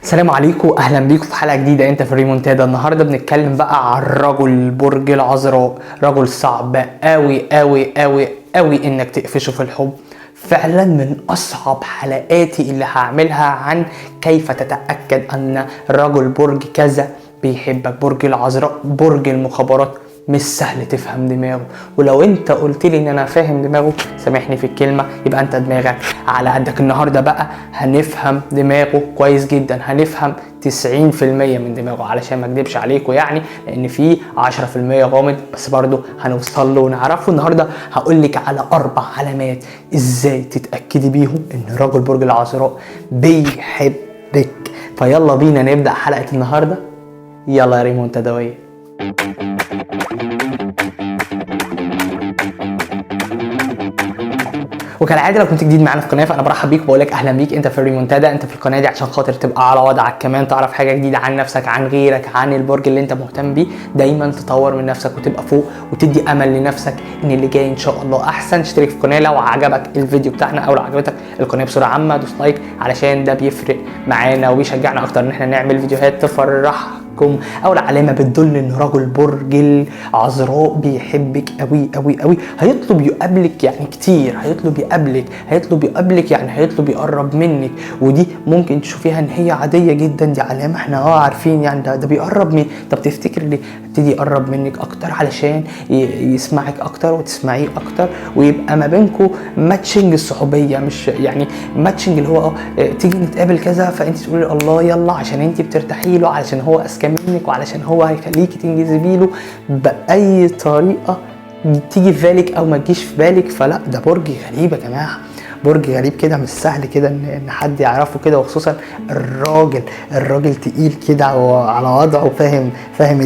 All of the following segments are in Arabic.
السلام عليكم، اهلا بيكم في حلقه جديده. انت في الريمونتادا. النهارده بنتكلم بقى عن رجل برج العذراء. رجل صعب قوي قوي قوي قوي انك تقفشه في الحب. فعلا من اصعب حلقاتي اللي هعملها عن كيف تتاكد ان رجل برج كذا بيحبك. برج العذراء برج المخابرات، مش سهل تفهم دماغه، ولو انت قلت لي ان انا فاهم دماغه سامحني في الكلمه، يبقى انت دماغك على قدك. النهارده بقى هنفهم دماغه كويس جدا، هنفهم 90% من دماغه علشان ما اكدبش عليكم، يعني لان في 10% غامض، بس برضه هنوصل له ونعرفه. النهارده هقول لك على 4 علامات ازاي تتاكدي بيهم ان رجل برج العذراء بيحبك. فيلا بينا نبدا حلقه النهارده. يلا يا ريمونتادويه. وكالعاده لو كنت جديد معانا في القناه فانا برحب بيك وبقول لك اهلا بيك. انت في الريمونتادا، انت في القناه دي عشان خاطر تبقى على وضعك، كمان تعرف حاجه جديده عن نفسك، عن غيرك، عن البرج اللي انت مهتم بيه. دايما تطور من نفسك وتبقى فوق وتدي امل لنفسك ان اللي جاي ان شاء الله احسن. اشترك في القناه لو عجبك الفيديو بتاعنا او لو عجبتك القناه بصوره عامه، دوس لايك علشان ده بيفرق معانا وبيشجعنا اكتر ان احنا نعمل فيديوهات تفرحكم. اول علامه بتدل ان رجل برج العذراء بيحبك قوي قوي قوي. هيطلب يقابلك يعني كتير، هيطلب يقابلك يعني هيطلب يقرب منك، ودي ممكن تشوفيها ان هي عاديه جدا. دي علامه احنا عارفين يعني ده بيقرب من. طب تفتكر ليه ابتدي يقرب منك اكتر؟ علشان يسمعك اكتر وتسمعيه اكتر، ويبقى ما بينكم ماتشنج الصحوبيه، مش يعني ماتشنج اللي هو تيجي نتقابل كذا فانت تقولي الله يلا عشان انت بترتاحي له، علشان هو اذكى منك، وعلشان هو هيخليكي تنجذبي له باي طريقه تيجي في بالك او ما تجيش في بالك. فلا، ده برج غريب يا جماعه، برج غريب كده، مش سهل كده ان حد يعرفه كده، وخصوصا الراجل تقيل كده وعلى وضعه، فاهم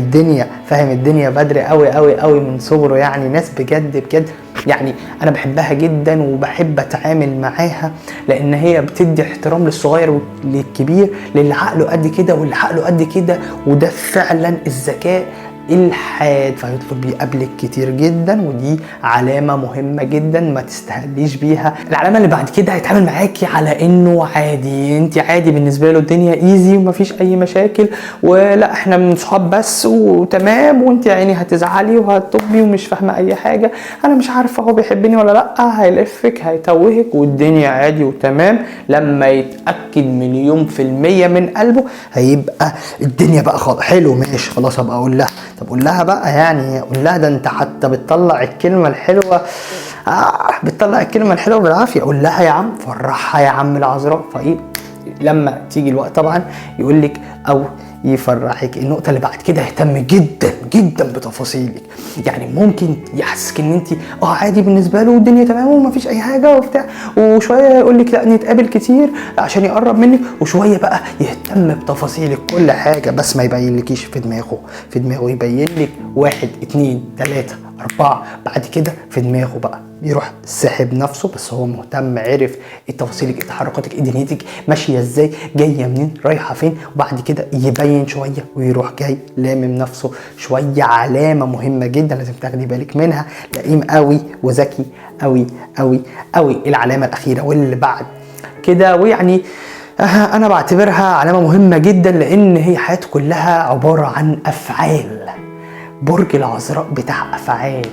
الدنيا بدري قوي قوي قوي من صغره. يعني ناس بجد يعني انا بحبها جدا وبحب اتعامل معاها، لان هي بتدي احترام للصغير وللكبير، للي عقله قد كده واللي عقله قد كده، وده فعلا الذكاء الحاد. فيطلب يقابلك كتير جدا، ودي علامة مهمة جدا ما تستهليش بيها. العلامة اللي بعد كده هيتعامل معاكي على انه عادي، انت عادي بالنسبة له، الدنيا ايزي ومفيش اي مشاكل، ولا احنا من صحاب بس وتمام، وانت يعني هتزعلي وهتطبي ومش فاهمة اي حاجة، انا مش عارفة هو بيحبني ولا لا، هيلفك هيتوهك والدنيا عادي وتمام. لما يتأكد 1,000,000% من قلبه هيبقى الدنيا بقى حلو، ماشي خلاص ابقى اقول لها. طب قول لها بقى، يعني قول لها، ده انت حتى بتطلع الكلمه الحلوه، بتطلع الكلمه الحلوه بالعافيه. قول لها يا عم، فرحها يا عم العذراء. فايه لما تيجي الوقت طبعا يقول لك او يفرحك. النقطه اللي بعد كده اهتم جدا جدا بتفاصيلك. يعني ممكن يحسسك ان انت عادي بالنسبه له والدنيا تمام ومفيش اي حاجه وبتاع، وشويه يقول لك لا نتقابل كتير عشان يقرب منك، وشويه بقى يهتم بتفاصيلك كل حاجه، بس ما يبينلكيش في دماغه يبين لك 1 2 3 4. بعد كده في دماغه بقى يروح ساحب نفسه، بس هو مهتم، عرف تفاصيلك، تحركاتك، دنيتك ماشيه ازاي، جايه منين، رايحه فين، وبعد كده يبين شويه ويروح جاي لامم نفسه شويه. علامه مهمه جدا لازم تاخدي بالك منها، لئيم قوي وذكي قوي قوي قوي. العلامه الاخيره واللي بعد كده، ويعني انا بعتبرها علامه مهمه جدا، لان هي حياته كلها عباره عن افعال. برج العذراء بتاع افعال،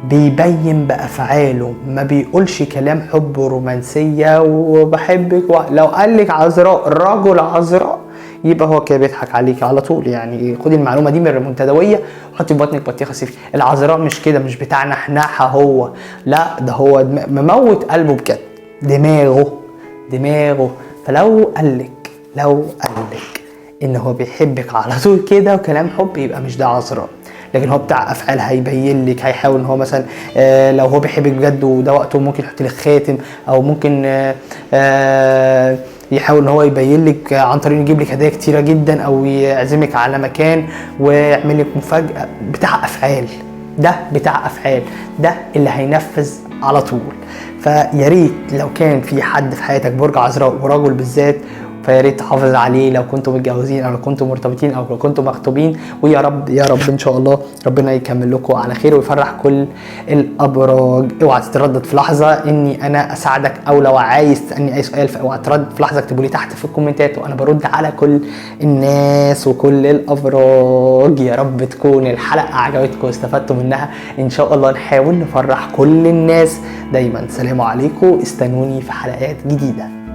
بيبين بافعاله، ما بيقولش كلام حب ورومانسيه وبحبك لو قالك عذراء رجل عذراء يبقى هو كده بيضحك عليك على طول. يعني خدي المعلومه دي من الريمونتادويه وحطي في بطنك بطيخه صيفي. العذراء مش كده، مش بتاع نحنحه هو، لا ده هو مموت قلبه بجد، دماغه. فلو قالك ان هو بيحبك على طول كده وكلام حب، يبقى مش ده عذراء. لكن هو بتاع افعال، هيبين لك، هيحاول ان هو مثلا لو هو بيحبك بجد وده وقته ممكن يحط لك خاتم، او ممكن يحاول ان هو يبين لك عن طريق يجيب لك هدايا كتيره جدا، او يعزمك على مكان ويعمل لك مفاجاه. بتاع افعال، ده اللي هينفذ على طول. فيا ريت لو كان في حد في حياتك برج عذراء ورجل بالذات، فيا ريت تحافظ عليه لو كنتم متجوزين او لو كنتم مرتبطين او لو كنتم مخطوبين. ويا رب يا رب ان شاء الله ربنا يكمل لكم على خير ويفرح كل الابراج. اوعى تتردد في لحظه اني انا اساعدك، او لو عايز تسالني اي سؤال اوعى تتردد في لحظه اكتبوا لي تحت في الكومنتات وانا برد على كل الناس وكل الابراج. يا رب تكون الحلقه عجبتكم واستفدتوا منها، ان شاء الله نحاول نفرح كل الناس دايما. سلام عليكم، استنوني في حلقات جديده.